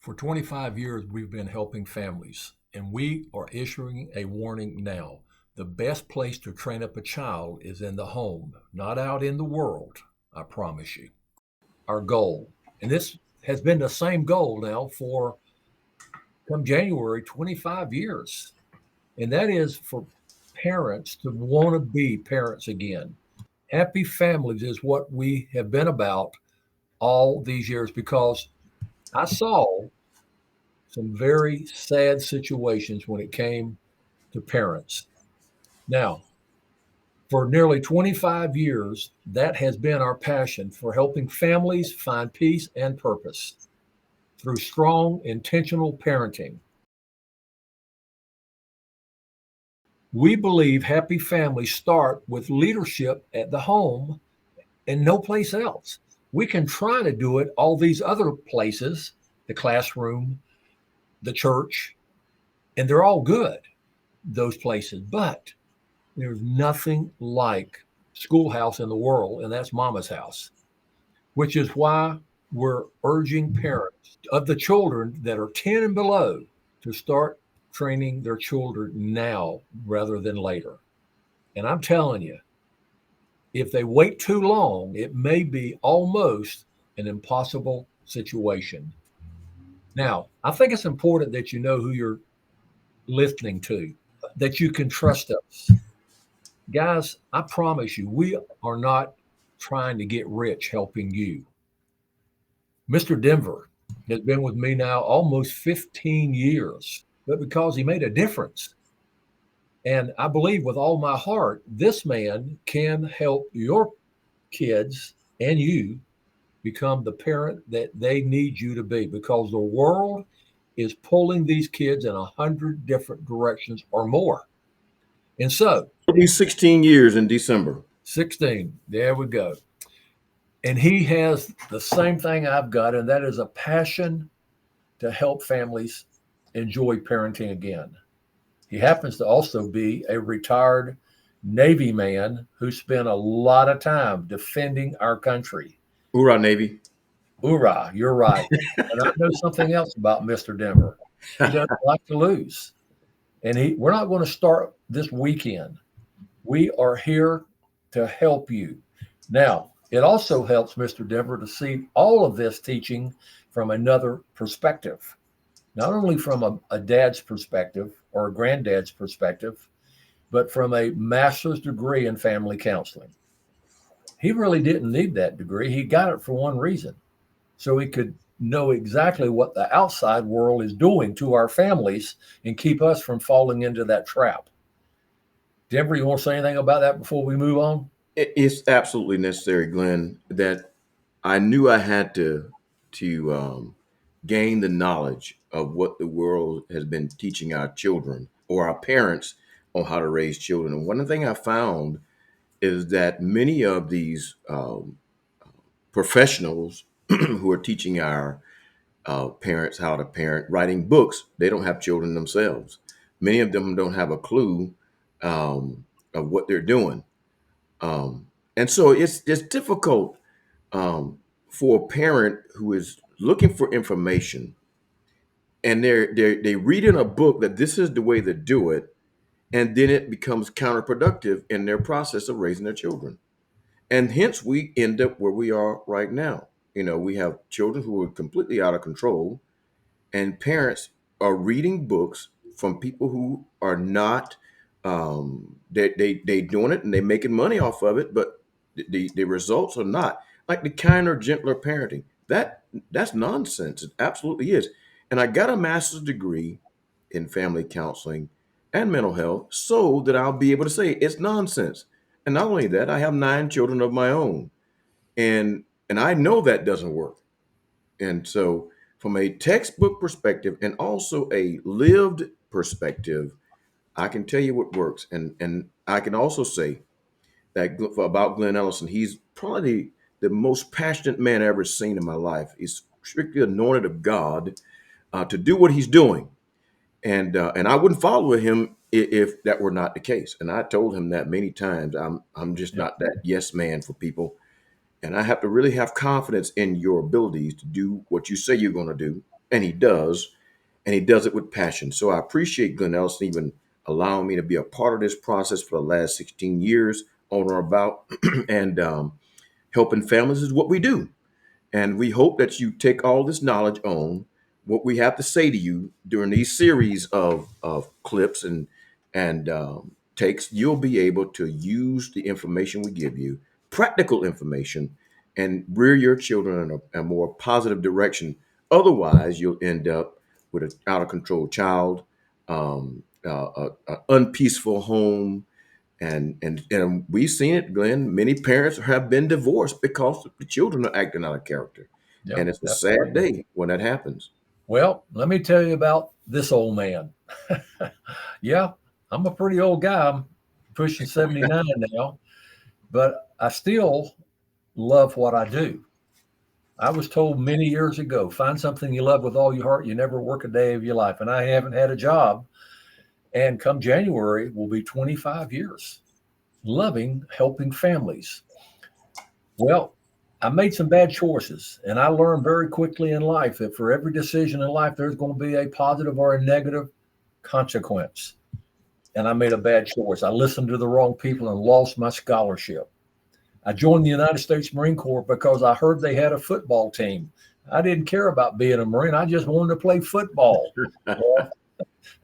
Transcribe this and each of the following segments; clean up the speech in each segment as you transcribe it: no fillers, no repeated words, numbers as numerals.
For 25 years, we've been helping families, and we are issuing a warning now. The best place to train up a child is in the home, not out in the world, I promise you. Our goal, and this has been the same goal now for come January 25 years, and that is for parents to want to be parents again. Happy families is what we have been about all these years because I saw some very sad situations when it came to parents. Now, for nearly 25 years, that has been our passion for helping families find peace and purpose through strong, intentional parenting. We believe happy families start with leadership at the home and no place else. We can try to do it all these other places, the classroom, the church, and they're all good, those places. But there's nothing like schoolhouse in the world, and that's mama's house, which is why we're urging parents of the children that are 10 and below to start training their children now rather than later. And I'm telling you, if they wait too long, it may be almost an impossible situation. Now, I think it's important that you know who you're listening to, that you can trust us. Guys, I promise you, we are not trying to get rich helping you. Mr. Denver has been with me now almost 15 years, but because he made a difference. And I believe with all my heart, this man can help your kids and you become the parent that they need you to be because the world is pulling these kids in 100 different directions or more. And so, It'll be 16 years in December. 16, there we go. And he has the same thing I've got, and that is a passion to help families enjoy parenting again. He happens to also be a retired Navy man who spent a lot of time defending our country. Hoorah, Navy. Hoorah, you're right. And I know something else about Mr. Denver. He doesn't like to lose. And we're not going to start this weekend. We are here to help you. Now, it also helps Mr. Denver to see all of this teaching from another perspective, not only from a dad's perspective or a granddad's perspective, but from a master's degree in family counseling. He really didn't need that degree. He got it for one reason, so he could know exactly what the outside world is doing to our families and keep us from falling into that trap. Denver, you want to say anything about that before we move on? It's absolutely necessary, Glenn, that I knew I had to gain the knowledge of what the world has been teaching our children or our parents on how to raise children. And one thing I found is that many of these professionals who are teaching our parents how to parent, writing books, they don't have children themselves. Many of them don't have a clue of what they're doing. And so it's difficult for a parent who is looking for information and they read in a book that this is the way to do it, and then it becomes counterproductive in their process of raising their children. And hence we end up where we are right now. You know, we have children who are completely out of control, and parents are reading books from people who are not they doing it and they making money off of it, but the results are not like the kinder, gentler parenting. That's nonsense. It absolutely is. And I got a master's degree in family counseling and mental health so that I'll be able to say it's nonsense. And not only that, I have 9 children of my own, and I know that doesn't work. And so, from a textbook perspective and also a lived perspective, I can tell you what works. And I can also say that about Glenn Ellison, he's probably the most passionate man I ever seen in my life. He's strictly anointed of God to do what he's doing, and I wouldn't follow him if that were not the case. And I told him that many times. I'm just Yeah. not that yes man for people, and I have to really have confidence in your abilities to do what you say you're going to do. and he does, and he does it with passion. So I appreciate Glenn Ellison even allowing me to be a part of this process for the last 16 years on or about, and helping families is what we do. And we hope that you take all this knowledge on what we have to say to you during these series of clips and takes. You'll be able to use the information we give you, practical information, and rear your children in a more positive direction. Otherwise, you'll end up with an out of control child, a unpeaceful home, and we've seen it, Glenn. Many parents have been divorced because the children are acting out of character, Yep, and it's a sad absolutely. day when that happens. Well, let me tell you about this old man. Yeah, I'm a pretty old guy. I'm pushing 79 now, but I still love what I do. I was told many years ago, find something you love with all your heart. You never work a day of your life. And I haven't had a job. And come January will be 25 years loving, helping families. Well, I made some bad choices, and I learned very quickly in life that for every decision in life, there's going to be a positive or a negative consequence. And I made a bad choice. I listened to the wrong people and lost my scholarship. I joined the United States Marine Corps because I heard they had a football team. I didn't care about being a Marine. I just wanted to play football. Well,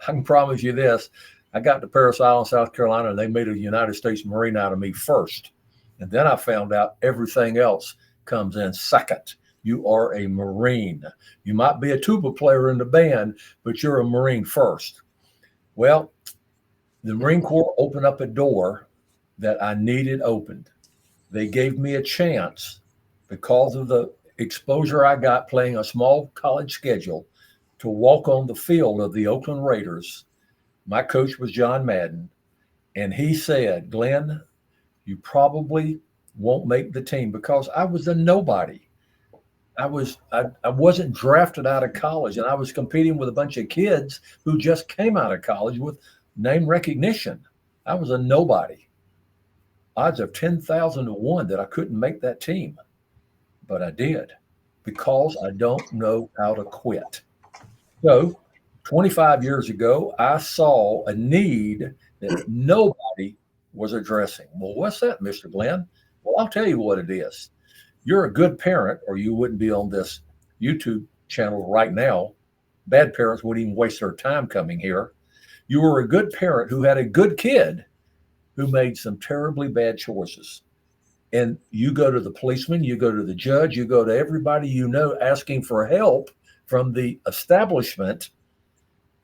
I can promise you this. I got to Parris Island, South Carolina, and they made a United States Marine out of me first. And then I found out everything else comes in second. You are a Marine. You might be a tuba player in the band, but you're a Marine first. Well, the Marine Corps opened up a door that I needed opened. They gave me a chance because of the exposure I got playing a small college schedule to walk on the field of the Oakland Raiders. My coach was John Madden, and he said, Glenn, you probably won't make the team because I was a nobody. I wasn't drafted out of college, and I was competing with a bunch of kids who just came out of college with name recognition. I was a nobody. Odds of 10,000 to 1 that I couldn't make that team, but I did because I don't know how to quit. So 25 years ago, I saw a need that nobody was addressing. Well, what's that, Mr. Glenn? Well, I'll tell you what it is. You're a good parent, or you wouldn't be on this YouTube channel right now. Bad parents wouldn't even waste their time coming here. You were a good parent who had a good kid who made some terribly bad choices. And you go to the policeman, you go to the judge, you go to everybody you know asking for help from the establishment.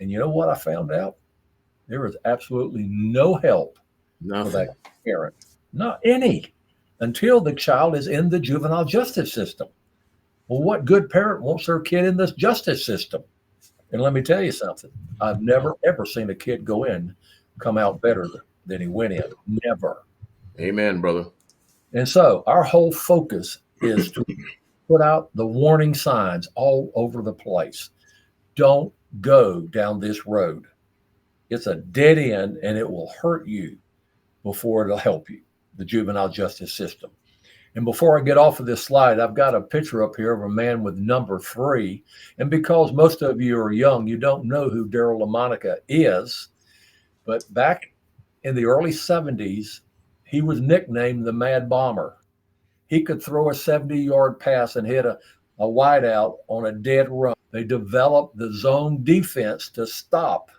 And you know what I found out? There is absolutely no help for Nothing. that parent, not any, until the child is in the juvenile justice system. Well, what good parent wants their kid in this justice system? And let me tell you something. I've never, ever seen a kid go in, come out better than he went in. Never. Amen, brother. And so our whole focus is to put out the warning signs all over the place. Don't go down this road. It's a dead end and it will hurt you before it'll help you, the juvenile justice system. And before I get off of this slide, I've got a picture up here of a man with number 3. And because most of you are young, you don't know who Daryl LaMonica is. But back in the early 70s, he was nicknamed the Mad Bomber. He could throw a 70-yard pass and hit a wideout on a dead run. They developed the zone defense to stop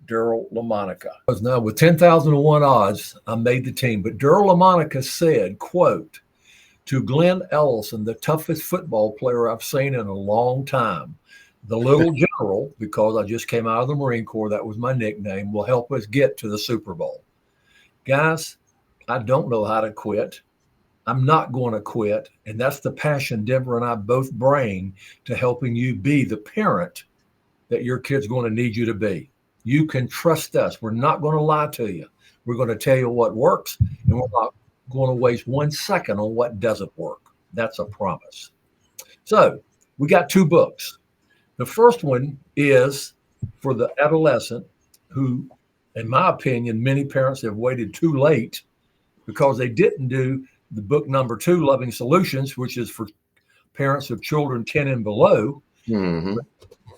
Daryl LaMonica. Now, with 10,000 to 1 odds, I made the team. But Daryl LaMonica said, quote, to Glenn Ellison, the toughest football player I've seen in a long time. The little general, because I just came out of the Marine Corps, that was my nickname, will help us get to the Super Bowl. Guys, I don't know how to quit. I'm not going to quit. And that's the passion Deborah and I both bring to helping you be the parent that your kid's going to need you to be. You can trust us. We're not going to lie to you. We're going to tell you what works, and we're not going to waste 1 second on what doesn't work. That's a promise. So we got 2 books. The first one is for the adolescent who, in my opinion, many parents have waited too late because they didn't do the book number 2, Loving Solutions, which is for parents of children 10 and below. Mm-hmm.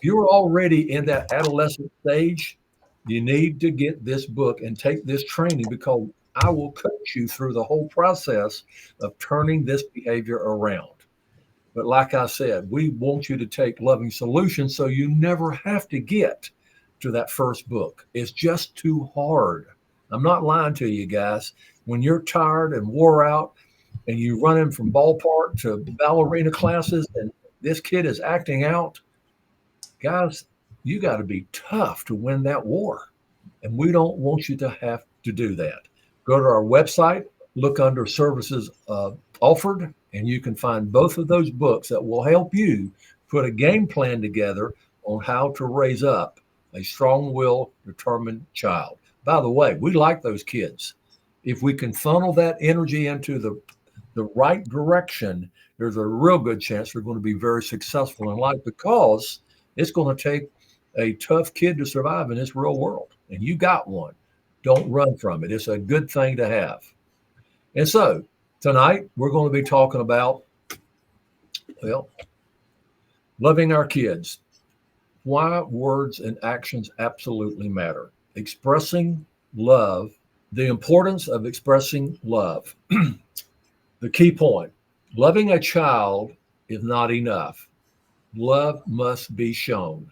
you're already in that adolescent stage, you need to get this book and take this training because I will coach you through the whole process of turning this behavior around. But like I said, we want you to take Loving Solutions so you never have to get to that first book. It's just too hard. I'm not lying to you guys. When you're tired and wore out and you running from ballpark to ballerina classes and this kid is acting out, guys, you got to be tough to win that war. And we don't want you to have to do that. Go to our website, look under services offered, and you can find both of those books that will help you put a game plan together on how to raise up a strong will, determined child. By the way, we like those kids. If we can funnel that energy into the right direction, there's a real good chance they're going to be very successful in life because it's going to take a tough kid to survive in this real world. And you got one. Don't run from it. It's a good thing to have. And so tonight we're going to be talking about, well, loving our kids, why words and actions absolutely matter, expressing love, the importance of expressing love. The key point, loving a child is not enough. Love must be shown.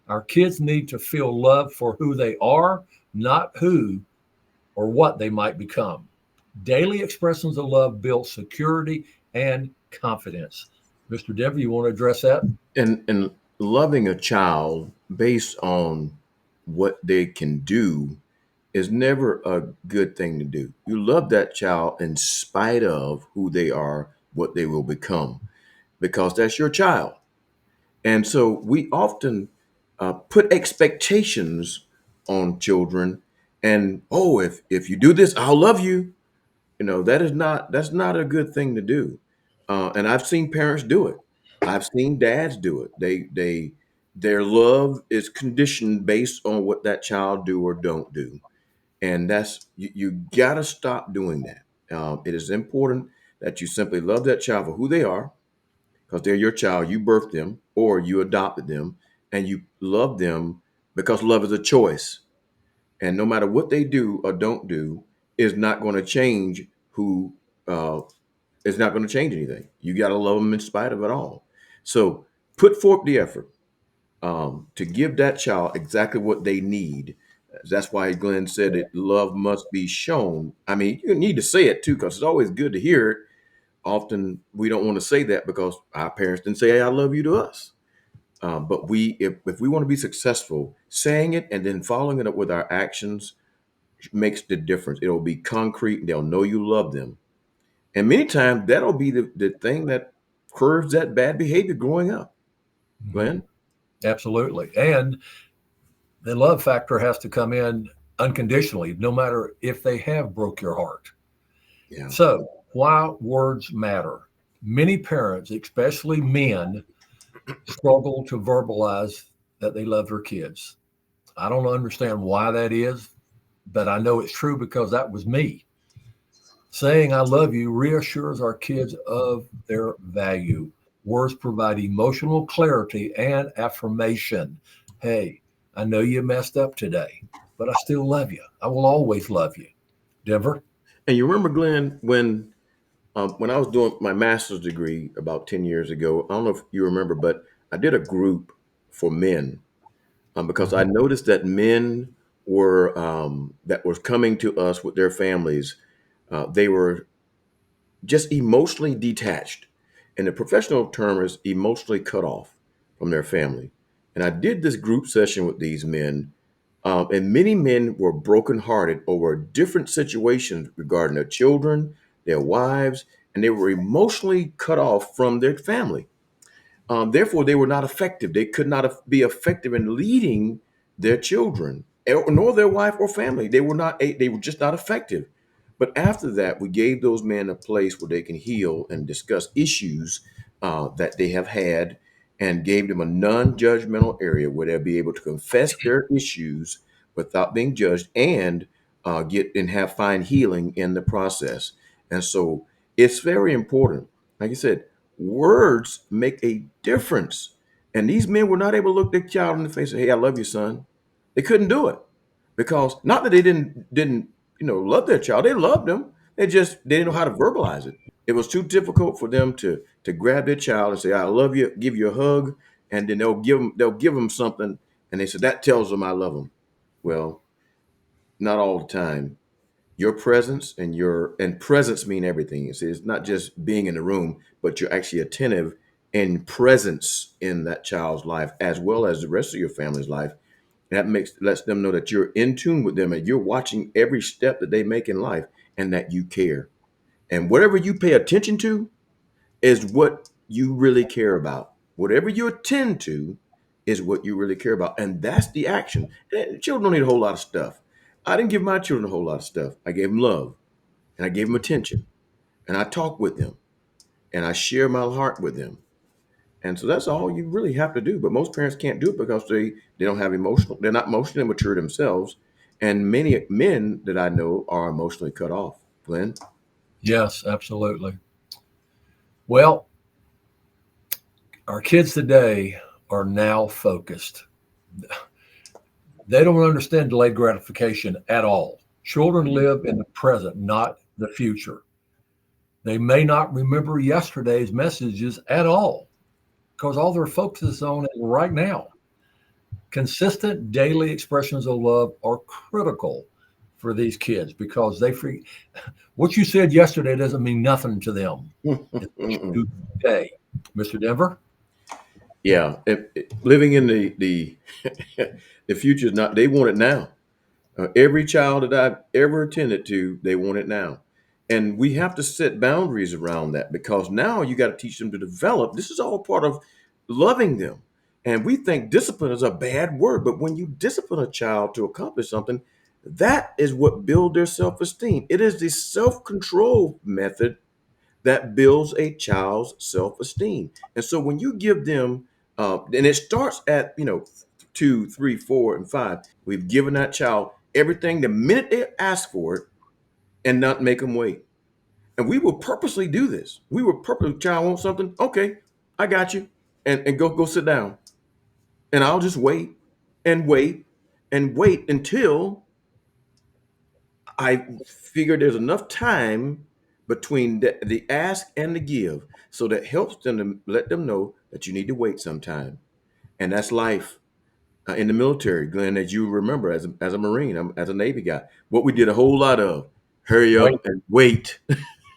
Our kids need to feel love for who they are, not who or what they might become. Daily expressions of love build security and confidence. Mr. Denver, you want to address that? And loving a child based on what they can do is never a good thing to do. You love that child in spite of who they are, what they will become, because that's your child. And so we often put expectations on children, and oh, if you do this, I'll love you. That's not a good thing to do. And I've seen parents do it. I've seen dads do it. Their love is conditioned based on what that child do or don't do, and you got to stop doing that. It is important that you simply love that child for who they are, because they're your child. You birthed them or you adopted them, and you love them because love is a choice. And no matter what they do or don't do, is not going to change who. Uh, it's not going to change anything. You got to love them in spite of it all. So put forth the effort to give that child exactly what they need. That's why Glenn said that love must be shown. I mean, you need to say it too, because it's always good to hear it. Often we don't want to say that because our parents didn't say, "Hey, I love you" to us. But if we want to be successful, saying it and then following it up with our actions makes the difference. It'll be concrete. They'll know you love them. And many times that'll be the thing that curves that bad behavior growing up. Mm-hmm. Glenn? Absolutely. And the love factor has to come in unconditionally, no matter if they have broke your heart. Yeah. So, why words matter? Many parents, especially men, struggle to verbalize that they love their kids. I don't understand why that is, but I know it's true because that was me. Saying I love you reassures our kids of their value. Words provide emotional clarity and affirmation. Hey, I know you messed up today, but I still love you. I will always love you. Denver? And you remember, Glenn, when I was doing my master's degree about 10 years ago, I don't know if you remember, but I did a group for men because I Mhm. noticed that men were that was coming to us with their families. They were just emotionally detached. And the professional term is emotionally cut off from their family. And I did this group session with these men, and many men were brokenhearted over different situations regarding their children, their wives, and they were emotionally cut off from their family. Therefore, they were not effective. They could not be effective in leading their children, nor their wife or family. They were not. They were just not effective. But after that, we gave those men a place where they can heal and discuss issues that they have had, and gave them a non-judgmental area where they'll be able to confess their issues without being judged, and get and have find healing in the process. And so, it's very important. Like I said, words make a difference. And these men were not able to look their child in the face and say, "Hey, I love you, son." They couldn't do it because not that they didn't love their child. They loved them. They didn't know how to verbalize it. It was too difficult for them to grab their child and say, "I love you," give you a hug, and then they'll give them something, and they said that tells them I love them. Well, not all the time. Your presence and presence mean everything. It's not just being in the room, but you're actually attentive and presence in that child's life as well as the rest of your family's life. That lets them know that you're in tune with them and you're watching every step that they make in life and that you care. And whatever you pay attention to is what you really care about. Whatever you attend to is what you really care about. And that's the action. And children don't need a whole lot of stuff. I didn't give my children a whole lot of stuff. I gave them love and I gave them attention and I talk with them and I share my heart with them. And so that's all you really have to do. But most parents can't do it because they don't have they're not emotionally mature themselves. And many men that I know are emotionally cut off. Glenn? Yes, absolutely. Well, our kids today are now focused. They don't understand delayed gratification at all. Children live in the present, not the future. They may not remember yesterday's messages at all because all their focus is on it right now. Consistent daily expressions of love are critical for these kids because what you said yesterday doesn't mean nothing to them. It's what you do today. Mr. Denver? Yeah, living in the the future is not. They want it now. Every child that I've ever attended to, they want it now, and we have to set boundaries around that because now you got to teach them to develop. This is all part of loving them, and we think discipline is a bad word, but when you discipline a child to accomplish something, that is what builds their self-esteem. It is the self-control method that builds a child's self-esteem. And so when you give them, and it starts at 2, 3, 4, and 5. We've given that child everything the minute they ask for it, and not make them wait. And we will purposely do this. We will purposely, child wants something, okay, I got you, and go sit down, and I'll just wait and wait and wait until I figure there's enough time between the ask and the give, so that helps them to let them know that you need to wait sometime, and that's life. In the military, Glenn, as you remember, as a Marine, as a Navy guy, what we did a whole lot of, hurry Wait. up and wait,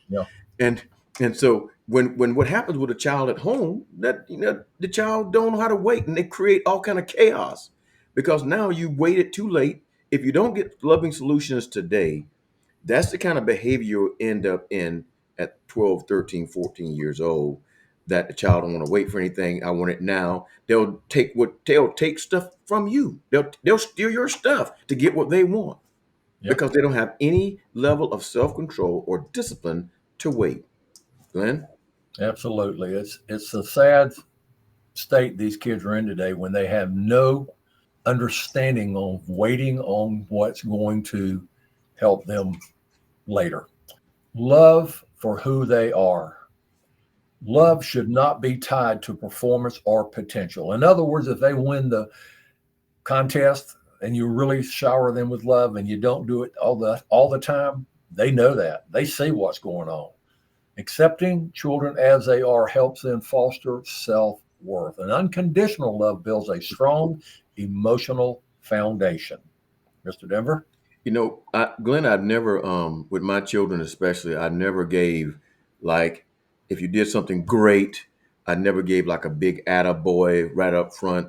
Yeah. and so when what happens with a child at home, that the child don't know how to wait, and they create all kind of chaos because now you waited too late. If you don't get loving solutions today, that's the kind of behavior you'll end up in at 12, 13, 14 years old, that the child don't want to wait for anything. I want it now. They'll take stuff from you. They'll steal your stuff to get what they want Yep. because they don't have any level of self-control or discipline to wait. Glenn? Absolutely. It's a sad state these kids are in today when they have no understanding of waiting on what's going to help them later. Love for who they are. Love should not be tied to performance or potential. In other words, if they win the contest and you really shower them with love and you don't do it all the time, they know that. They see what's going on. Accepting children as they are helps them foster self-worth. And unconditional love builds a strong emotional foundation. Mr. Denver? Glenn, I've never, with my children especially, I never gave, like, if you did something great, I never gave like a big attaboy right up front,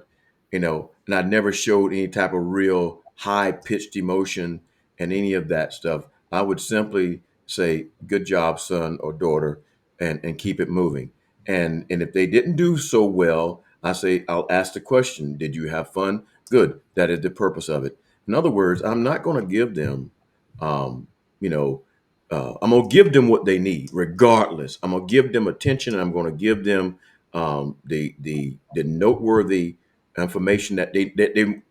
and I never showed any type of real high pitched emotion and any of that stuff. I would simply say, "Good job, son or daughter," and keep it moving. And if they didn't do so well, I'll ask the question, "Did you have fun?" Good. That is the purpose of it. In other words, I'm not going to give them, um, you know, I'm going to give them what they need, regardless. I'm going to give them attention, and I'm going to give them the noteworthy information that they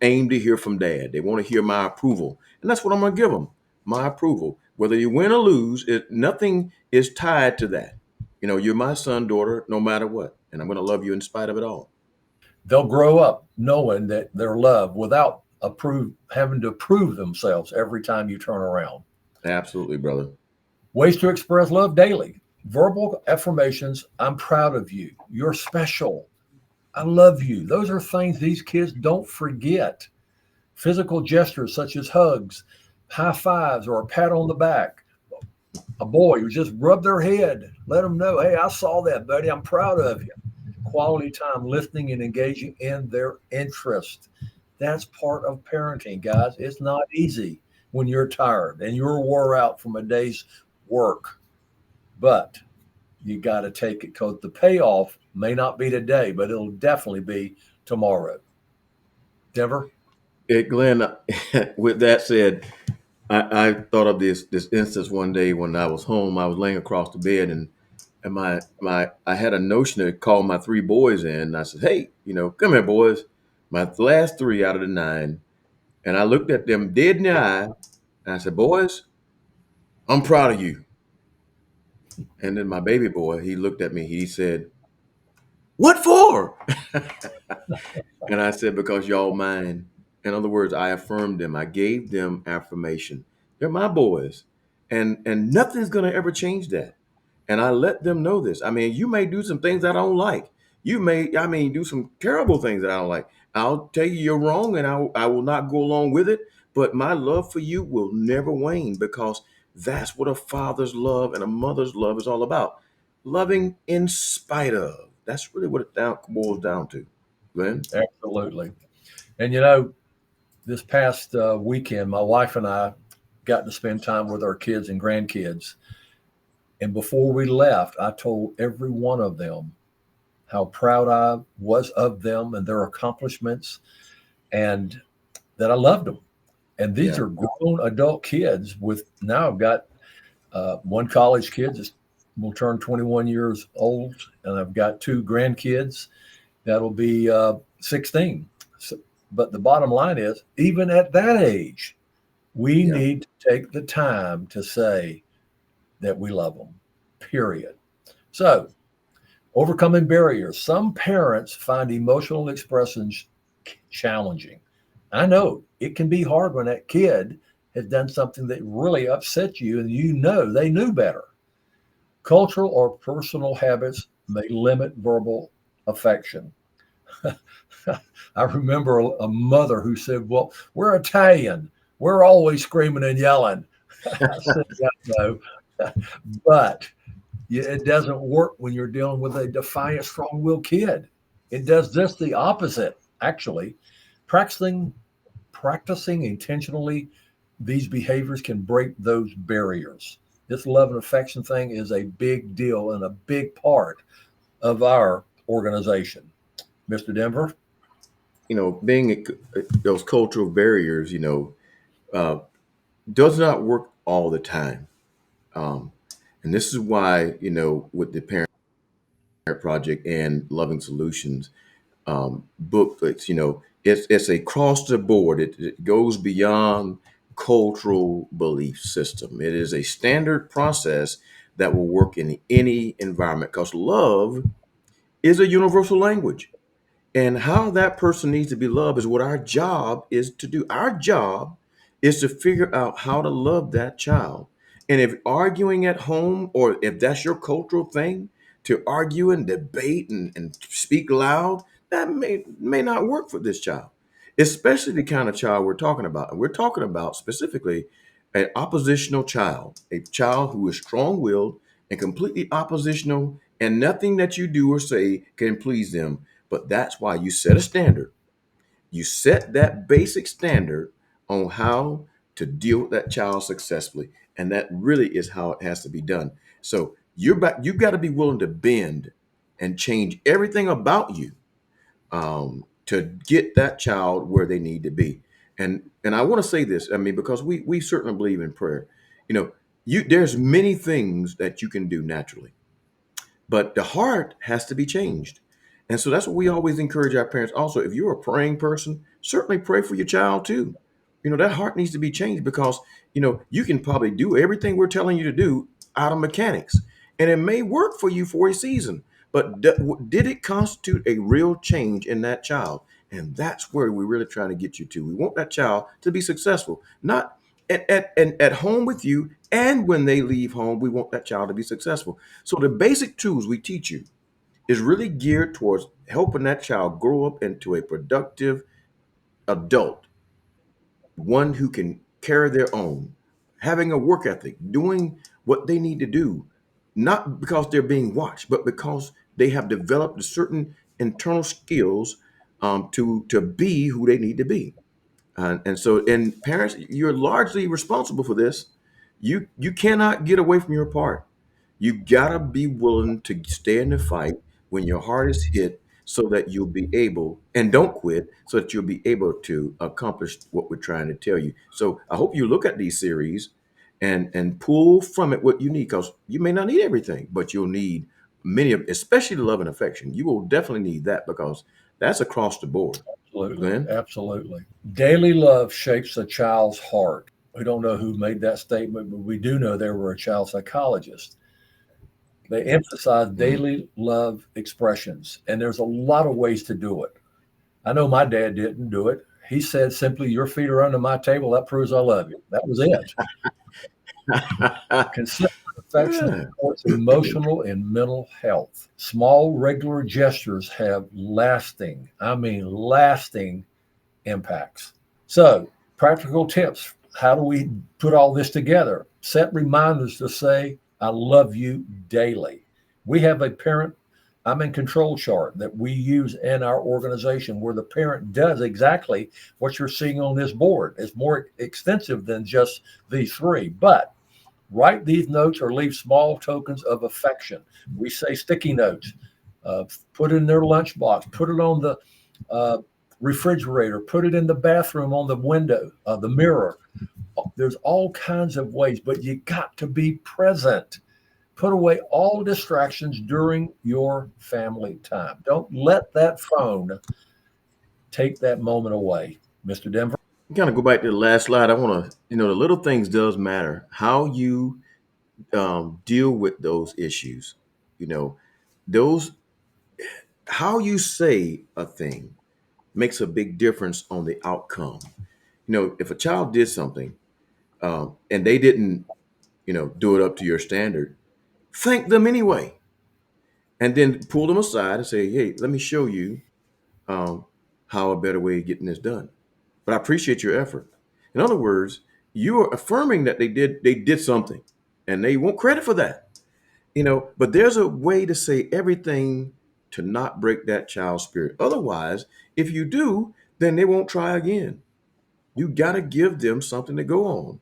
aim to hear from dad. They want to hear my approval, and that's what I'm going to give them, my approval. Whether you win or lose, nothing is tied to that. You're my son, daughter, no matter what, and I'm going to love you in spite of it all. They'll grow up knowing that they're loved without having to prove themselves every time you turn around. Absolutely, brother. Ways to express love daily. Verbal affirmations. I'm proud of you. You're special. I love you. Those are things these kids don't forget. Physical gestures such as hugs, high fives, or a pat on the back. A boy who just rub their head, let them know, hey, I saw that, buddy. I'm proud of you. Quality time, listening and engaging in their interest. That's part of parenting, guys. It's not easy when you're tired and you're wore out from a day's work, but you got to take it because the payoff may not be today, but it'll definitely be tomorrow. Denver? Glenn, with that said, I thought of this instance one day when I was home. I was laying across the bed, and my I had a notion to call my three boys in. And I said, "Hey, come here, boys." My last three out of the nine, and I looked at them dead in the eye, and I said, "Boys, I'm proud of you." And then my baby boy, he looked at me. He said, "What for?" And I said, because y'all mine. In other words, I affirmed them. I gave them affirmation. They're my boys. And nothing's gonna ever change that. And I let them know this. I mean, you may do some things I don't like. You may, do some terrible things that I don't like. I'll tell you you're wrong and I will not go along with it. But my love for you will never wane because that's what a father's love and a mother's love is all about. Loving in spite of. That's really what it boils down to. Glenn? Absolutely. And this past weekend, my wife and I got to spend time with our kids and grandkids. And before we left, I told every one of them how proud I was of them and their accomplishments and that I loved them. And these Yeah. are grown adult kids with now I've got one college kid just will turn 21 years old, and I've got two grandkids that'll be 16. So, but the bottom line is, even at that age, we Yeah. need to take the time to say that we love them, period. So, overcoming barriers. Some parents find emotional expressions challenging. I know it can be hard when that kid has done something that really upset you and they knew better. Cultural or personal habits may limit verbal affection. I remember a mother who said, well, we're Italian. We're always screaming and yelling. I said, yeah, no, but it doesn't work when you're dealing with a defiant, strong willed kid. It does just the opposite, actually. Practicing, practicing intentionally these behaviors can break those barriers. This love and affection thing is a big deal and a big part of our organization. Mr. Denver? Being those cultural barriers, uh, does not work all the time. Um, and this is why, with the Parent Project and Loving Solutions booklets, it's across the board. It goes beyond cultural belief system. It is a standard process that will work in any environment because love is a universal language. And how that person needs to be loved is what our job is to do. Our job is to figure out how to love that child. And if arguing at home, or if that's your cultural thing, to argue and debate and speak loud, that may not work for this child, especially the kind of child we're talking about. And we're talking about specifically an oppositional child, a child who is strong willed and completely oppositional, and nothing that you do or say can please them. But that's why you set a standard. You set that basic standard on how to deal with that child successfully. And that really is how it has to be done. So you've got to be willing to bend and change everything about you to get that child where they need to be. And I want to say this, I mean, because we certainly believe in prayer. You know, there's many things that you can do naturally, but the heart has to be changed. And so that's what we always encourage our parents. Also, if you're a praying person, certainly pray for your child too. That heart needs to be changed because, you can probably do everything we're telling you to do out of mechanics. And it may work for you for a season, but did it constitute a real change in that child? And that's where we're really trying to get you to. We want that child to be successful, not at home with you, and when they leave home, we want that child to be successful. So the basic tools we teach you is really geared towards helping that child grow up into a productive adult, one who can carry their own, having a work ethic, doing what they need to do, not because they're being watched, but because they have developed certain internal skills to be who they need to be. And so, and parents, you're largely responsible for this. You cannot get away from your part. You gotta be willing to stay in the fight when your heart is hit, so that you'll be able, and don't quit, so that you'll be able to accomplish what we're trying to tell you. So I hope you look at these series and pull from it what you need, because you may not need everything, but you'll need many of, especially the love and affection. You will definitely need that, because that's across the board. Absolutely. Glenn? Absolutely. Daily love shapes a child's heart. We don't know who made that statement, but we do know there were a child psychologist. They emphasize Mhm. daily love expressions, and there's a lot of ways to do it. I know my dad didn't do it. He said simply, "Your feet are under my table. That proves I love you." That was it. Consistent affection Yeah. supports emotional and mental health. Small, regular gestures have lasting, I mean, lasting impacts. So, practical tips. How do we put all this together? Set reminders to say, I love you daily. We have a parent, I'm in control chart that we use in our organization where the parent does exactly what you're seeing on this board. It's more extensive than just these three, but write these notes or leave small tokens of affection. We say sticky notes, put it in their lunchbox, put it on the uh, refrigerator, put it in the bathroom on the window, the mirror. There's all kinds of ways, but you got to be present. Put away all distractions during your family time. Don't let that phone take that moment away. Mr. Denver? Kind of go back to the last slide. I want to, the little things does matter. How you deal with those issues, you know, those, how you say a thing makes a big difference on the outcome. If a child did something and they didn't, do it up to your standard, thank them anyway, and then pull them aside and say, "Hey, let me show you um, how a better way of getting this done. But I appreciate your effort." In other words, you are affirming that they did something, and they want credit for that. But there's a way to say everything to not break that child's spirit. Otherwise, if you do, then they won't try again. You got to give them something to go on.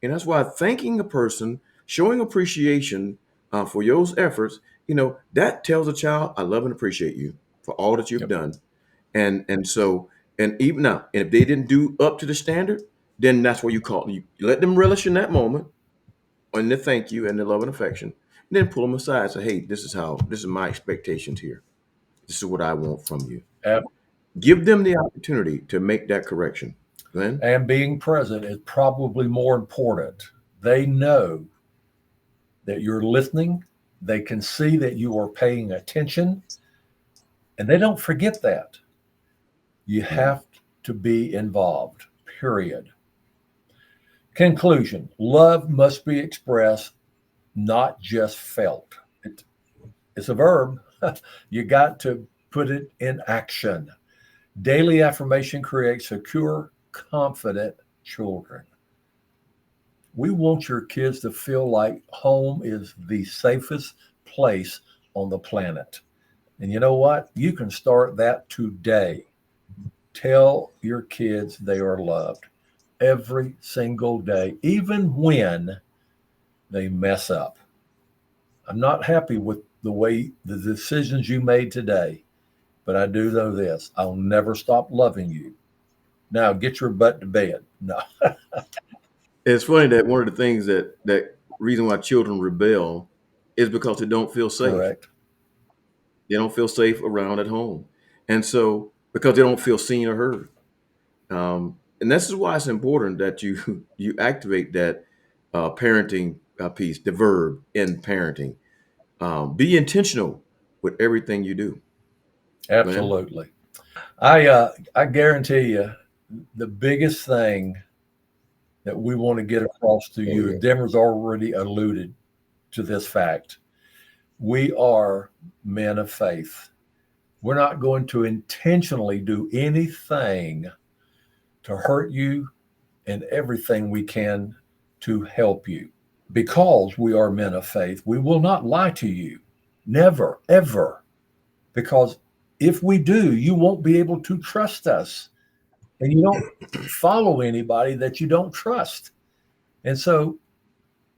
And that's why thanking a person, showing appreciation for those efforts, that tells a child, "I love and appreciate you for all that you've Yep. done." And so, and even now, and if they didn't do up to the standard, then that's what you call, you let them relish in that moment and the thank you and the love and affection. And then pull them aside and say, "Hey, this is my expectations here. This is what I want from you." Give them the opportunity to make that correction. Glenn? And being present is probably more important. They know that you're listening, they can see that you are paying attention, and they don't forget that. You Mhm. have to be involved, period. Conclusion: love must be expressed, not just felt. It, it's a verb. You got to put it in action. Daily affirmation creates secure, confident children. We want your kids to feel like home is the safest place on the planet. And you know what? You can start that today. Tell your kids they are loved every single day, even when they mess up. I'm not happy with the decisions you made today, but I do know this: I'll never stop loving you. Now get your butt to bed. No, It's funny that one of the things that reason why children rebel is because they don't feel safe. correct. They don't feel safe around at home, and so because they don't feel seen or heard. And this is why it's important that you you activate that parenting piece, the verb in parenting. Be intentional. with everything you do. Glenn? Absolutely. I guarantee you the biggest thing that we want to get across to Oh you, yeah. and Denver's already alluded to this fact. We are men of faith. We're not going to intentionally do anything to hurt you, and everything we can to help you. Because we are men of faith, we will not lie to you. Never, ever. Because if we do, you won't be able to trust us. And you don't follow anybody that you don't trust. And so,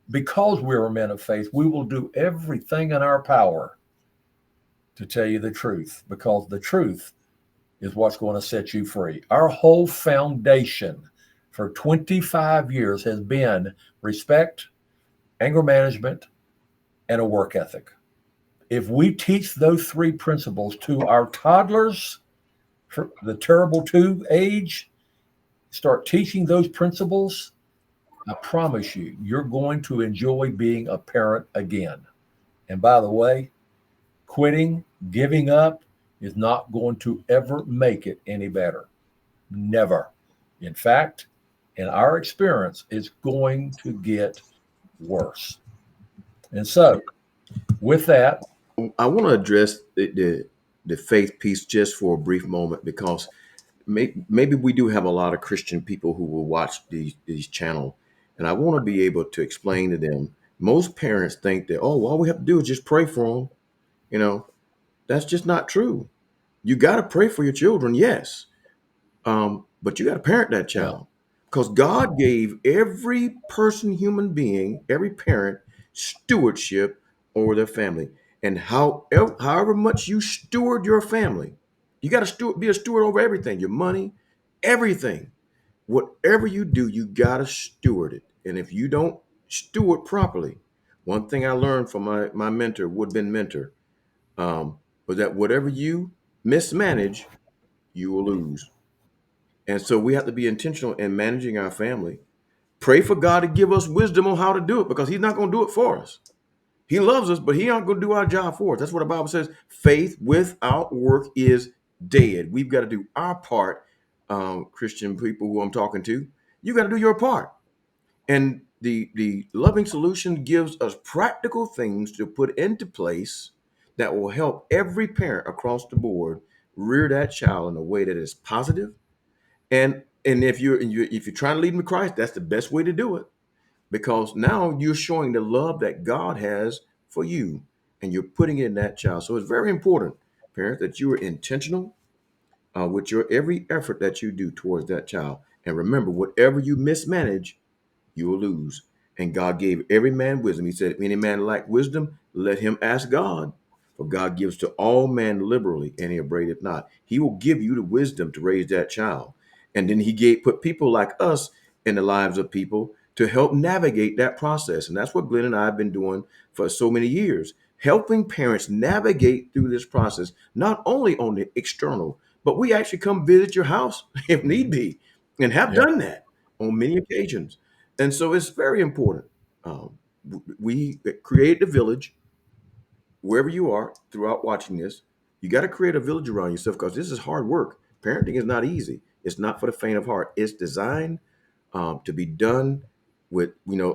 because we are men of faith, we will do everything in our power to tell you the truth, because the truth is what's going to set you free. Our whole foundation for 25 years has been respect, anger management, and a work ethic. If we teach those three principles to our toddlers, for the terrible two age, start teaching those principles, I promise you, you're going to enjoy being a parent again. And by the way, quitting, giving up is not going to ever make it any better. Never. In fact, in our experience, it's going to get worse. And so, with that, I want to address the faith piece just for a brief moment because maybe we do have a lot of Christian people who will watch these channel, and I want to be able to explain to them. Most parents think that, oh, all we have to do is just pray for them. You know, that's just not true. You got to pray for your children, yes, but you got to parent that yeah, child because God gave every person, human being, every parent stewardship over their family. And however much you steward your family, you got to be a steward over everything, your money, everything. Whatever you do, you got to steward it. And if you don't steward properly, one thing I learned from my mentor, would have been mentor, was that whatever you mismanage, you will lose. And so we have to be intentional in managing our family. Pray for God to give us wisdom on how to do it because He's not going to do it for us. He loves us, but He ain't going to do our job for us. That's what the Bible says. Faith without work is dead. We've got to do our part, Christian people who I'm talking to. You got to do your part. And the loving solution gives us practical things to put into place that will help every parent across the board rear that child in a way that is positive, and if you're trying to lead them to Christ, that's the best way to do it because now you're showing the love that God has for you, and you're putting it in that child. So it's very important, parents, that you are intentional with your every effort that you do towards that child. And remember, whatever you mismanage, you will lose. And God gave every man wisdom. He said, if any man lack wisdom, let him ask God. For God gives to all men liberally, and he upbraideth not. He will give you the wisdom to raise that child. And then he put people like us in the lives of people to help navigate that process. And that's what Glenn and I have been doing for so many years, helping parents navigate through this process, not only on the external, but we actually come visit your house if need be, and have yeah. done that on many occasions. And so it's very important. We create the village wherever you are throughout watching this. You got to create a village around yourself because this is hard work. Parenting is not easy. It's not for the faint of heart. It's designed to be done with,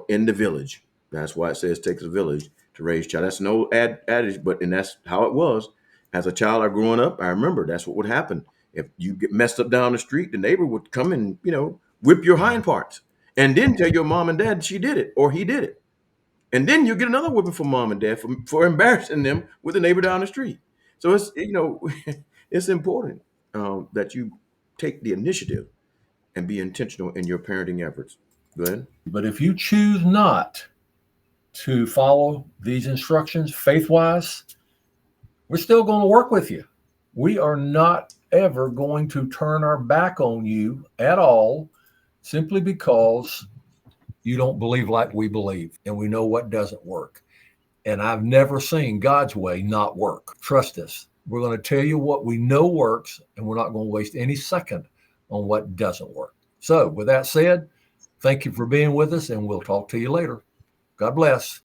in the village. That's why it says it takes a village to raise a child. That's an old adage, and that's how it was. As a child, I growing up, I remember that's what would happen. If you get messed up down the street, the neighbor would come and, whip your hind parts and then tell your mom and dad she did it or he did it. And then you get another whipping from mom and dad for embarrassing them with the neighbor down the street. So it's important that you take the initiative and be intentional in your parenting efforts. Glenn? But if you choose not to follow these instructions faith wise, we're still going to work with you. We are not ever going to turn our back on you at all simply because you don't believe like we believe and we know what doesn't work. And I've never seen God's way not work. Trust us. We're going to tell you what we know works, and we're not going to waste any second on what doesn't work. So, with that said, thank you for being with us, and we'll talk to you later. God bless.